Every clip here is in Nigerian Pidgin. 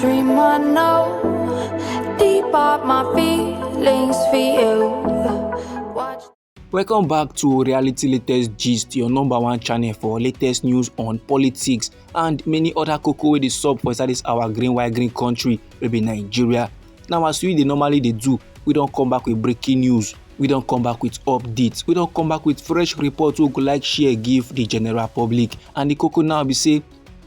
dream I know deep up my feelings for you. Watch. Welcome back to Reality Latest Gist, your number one channel for latest news on politics and many other koko wey dey sup for inside this our green white green country wey be Nigeria. Now as we dey normally dey do, we don come back with breaking news, we don come back with updates, we don come back with fresh reports wey we go like share give the general public. And the koko now be say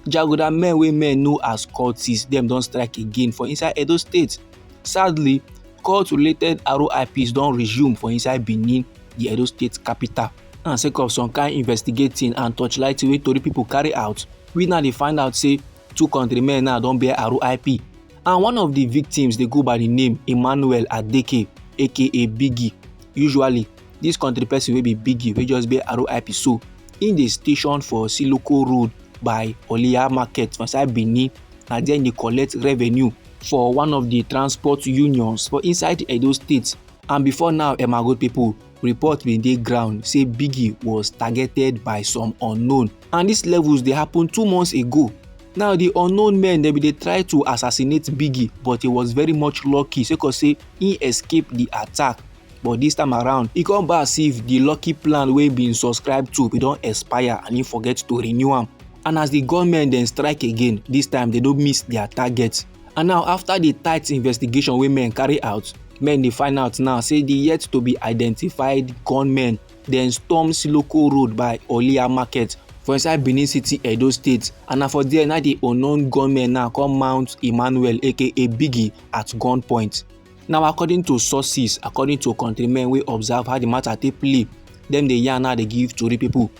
jaguda men wey men know as cultists dem don strike again for inside Edo State. Sadly, cult related ROIPs don resume for inside Benin, the Edo State capital, and sake of some kind investigating and torchlighting wey tori pipo carry out, we now dey find out say two countrymen now don bear ROIP, and one of the victims dey go by the name Emmanuel Adeke aka Biggie. Usually this country person wey be Biggie wey just bear ROIP, so im dey station for Siloko Road by Oliya Market for inside Benin, and then dey collect revenue for one of the transport unions for inside Edo State. And before now, good people, report bin dey ground say Biggie was targeted by some unknown, and these levels dey happen 2 months ago. Now the unknown men dem bin dey try to assassinate Biggie, but he was very much lucky sake of say he escaped the attack. But this time around, e come back as if the lucky plan wey been subscribed to bin don expire and he forget to renew am. And as the gunmen then strike again, this time they don't miss their target. And now after the tight investigation wey men carry out, men dey find out now say the yet to be identified gunmen then storm Siloko Road by Oliya Market for inside Benin City, Edo State. And now for there, now the unknown gunmen now come mount Emmanuel aka Biggie at gunpoint. Now according to sources, according to countrymen wey observe how the matter take play, dem dey yarn now dey give tori pipo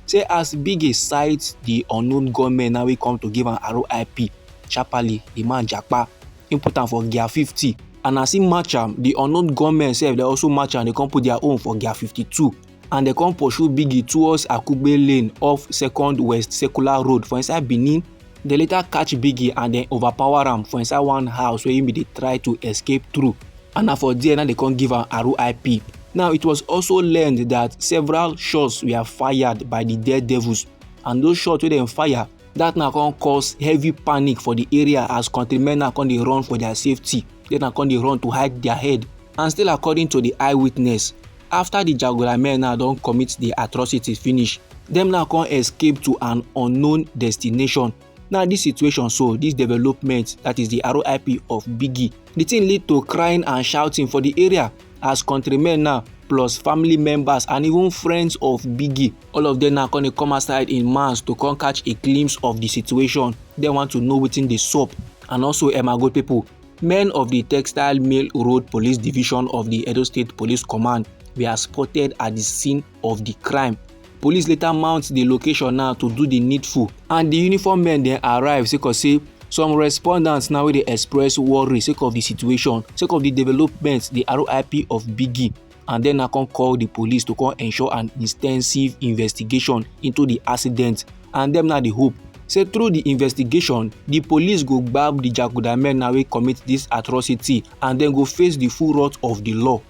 say as Biggie sight the unknown gunmen now wey come to give am ROIP, sharply the man japa, him put am for gear 50, and as he match am, the unknown gunmen sef dey also match am, they come put their own for gear 52, and they come pursue Biggie towards Okpebholo lane off 2nd West Circular Road for inside Benin. They later catch Biggie and then overpower am for inside one house where he dey try to escape through, and na for there now they come give am ROIP. Now it was also learned that several shots were fired by the daredevils, and those shots wey dem fire, that now can cause heavy panic for the area as countrymen now come dey run for their safety. They now come dey run to hide their head. And still according to the eyewitness, after the jaguda men now don commit the atrocity finish, them now come escape to an unknown destination. Now this situation, so this development, that is the ROIP of Biggie, the thing lead to crying and shouting for the area as countrymen now plus family members and even friends of Biggie, all of them now come outside in mass to come catch a glimpse of the situation. They want to know wetin dey sup. And also good people, men of the Textile Mill Road Police Division of the Edo State Police Command were spotted at the scene of the crime. Police later mount the location now to do the needful, and the uniform men then arrive sake of say some respondents now wey dey express worry sake of the situation, sake of the developments, the ROIP of Biggie, and then I can call the police to come ensure an extensive investigation into the accident. And them now the hope say through the investigation, the police go gbab the jaguda men now wey commit this atrocity and then go face the full wrath of the law.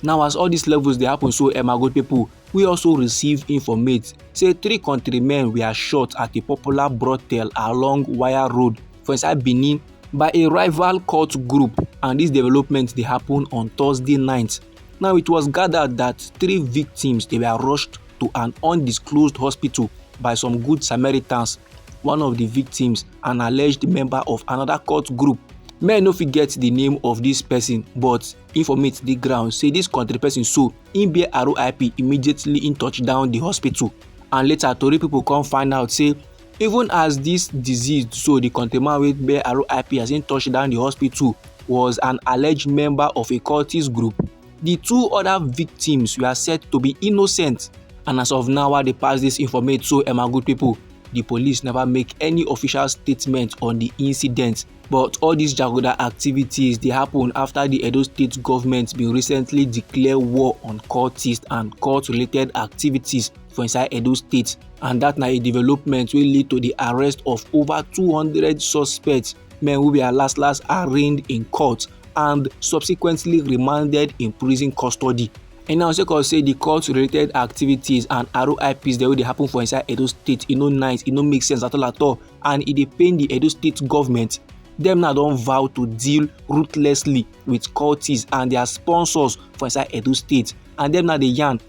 Now as all these levels they happen, so good people, we also receive informate say 3 countrymen were shot at a popular brothel along Wire Road for inside Benin by a rival cult group, and this development they happen on Thursday night. Now it was gathered that 3 victims they were rushed to an undisclosed hospital by some good Samaritans. One of the victims, an alleged member of another cult group. Men no fit get the name of this person, but informate the ground say this country person so in bear ROIP immediately in touch down the hospital. And later tori people come find out say even as this disease, so the countryman wey bear ROIP as in touch down the hospital was an alleged member of a cultist group, the 2 other victims were said to be innocent. And as of now, while they pass this informate, so good people, the police never make any official statement on the incident. But all these jaguda activities they happen after the Edo State government been recently declare war on cultists and cult related activities for inside Edo State, and that na a development will lead to the arrest of over 200 suspects, men who were last arraigned in court and subsequently remanded in prison custody. And now sake of say the cult related activities and ROIPs the way they happen for inside Edo State, e no nice, e no make sense at all, and e dey pain the Edo State government. Dem now don vow to deal ruthlessly with cultists and their sponsors for inside Edo State, and dem now dey yarn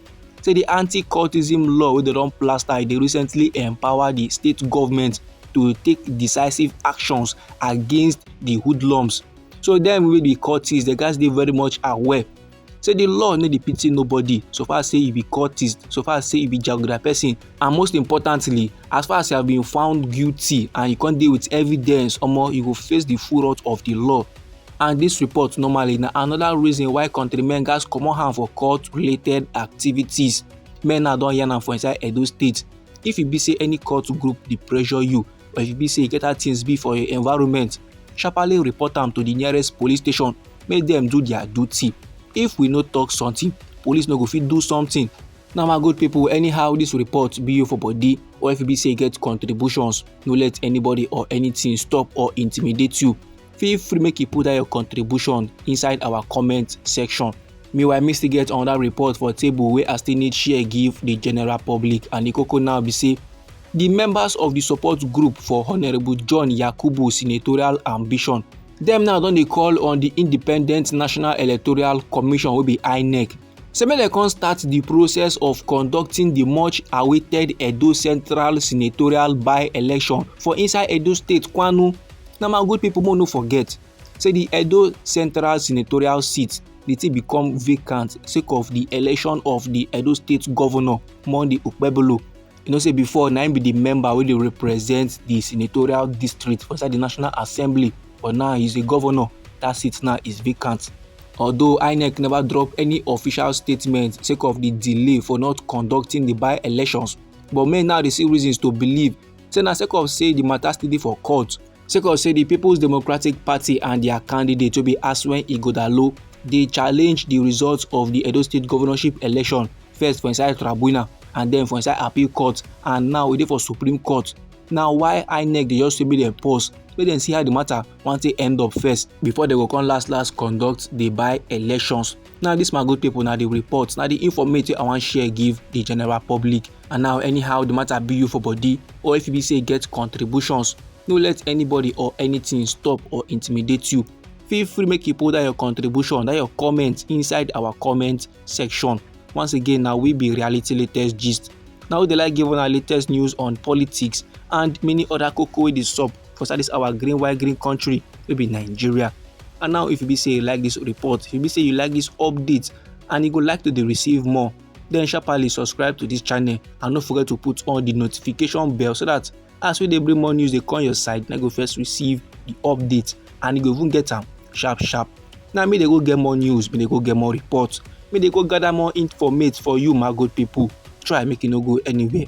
say the anti-cultism law wey dem don plaster dey recently empower the state government to take decisive actions against the hoodlums. So dem wey be cultists, dem gats dey very much aware say the law no dey pity nobody so far say you be cultist, so far say you be jaguda person, and most importantly, as far as you have been found guilty and you come dey with evidence, you go face the full wrath of the law. And this report normally na another reason why countrymen gats comot hand for cult related activities. Men now don yarn am for inside Edo State. If e be say any cult group dey pressure you, or if e be say you get how things be for your environment, sharparly report am to the nearest police station make dem do their duty. If we no talk something, police no go fit do something. Now my good people, anyhow this report be you for body, or if e be say you get contributions, no let anybody or anything stop or intimidate you. Feel free make you put that your contribution inside our comment section. Meanwhile, me still get another report for table wey I still need share give the general public, and the koko now be say the members of the support group for Honourable John Yakubu senatorial ambition, dem now don dey call on the Independent National Electoral Commission wey be INEC say make dem come start the process of conducting the much awaited Edo Central senatorial by-election for inside Edo State, Kwanu. Now my good people, no forget say the Edo Central senatorial seat, the thing become vacant sake of the election of the Edo State governor Monday Okpebholo. You know say before na him be the member wey dey represent the senatorial district for inside the National Assembly, but now he's a governor. That seat now is vacant. Although INEC never drop any official statement sake of the delay for not conducting the by-elections, but men now dey see reasons to believe say na sake of say the matter still dey for court, sake of say the People's Democratic Party and their candidate wey be Aswen Ighodalo dey challenge the results of the Edo State governorship election, first for inside tribunal and then for inside appeal court, and now e dey for Supreme Court. Now why INEC dey just say make dem pause, make dem see how the matter wan take end up first before dem go come last conduct the by-elections. Now this my good people na the report, na the information I wan share give the general public. And now anyhow the matter be you for body, or if you be say get contributions, no let anybody or anything stop or intimidate you. Feel free make you put that your contribution, that your comment inside our comment section. Once again, now we be reality latest gist. Now we dey like give our latest news on politics and many other koko wey dey sup for this our green white green country wey be Nigeria. And now if you be say you like this report, if you be say you like this update and you go like to dey receive more, then sharparly subscribe to this channel and don't forget to put on the notification bell so that as we dey bring more news dey come your side, na go first receive the update and you go even get am sharp. Now me dey go get more news, me dey go get more reports, me dey go gather more information for you my good people. Try make you no go anywhere.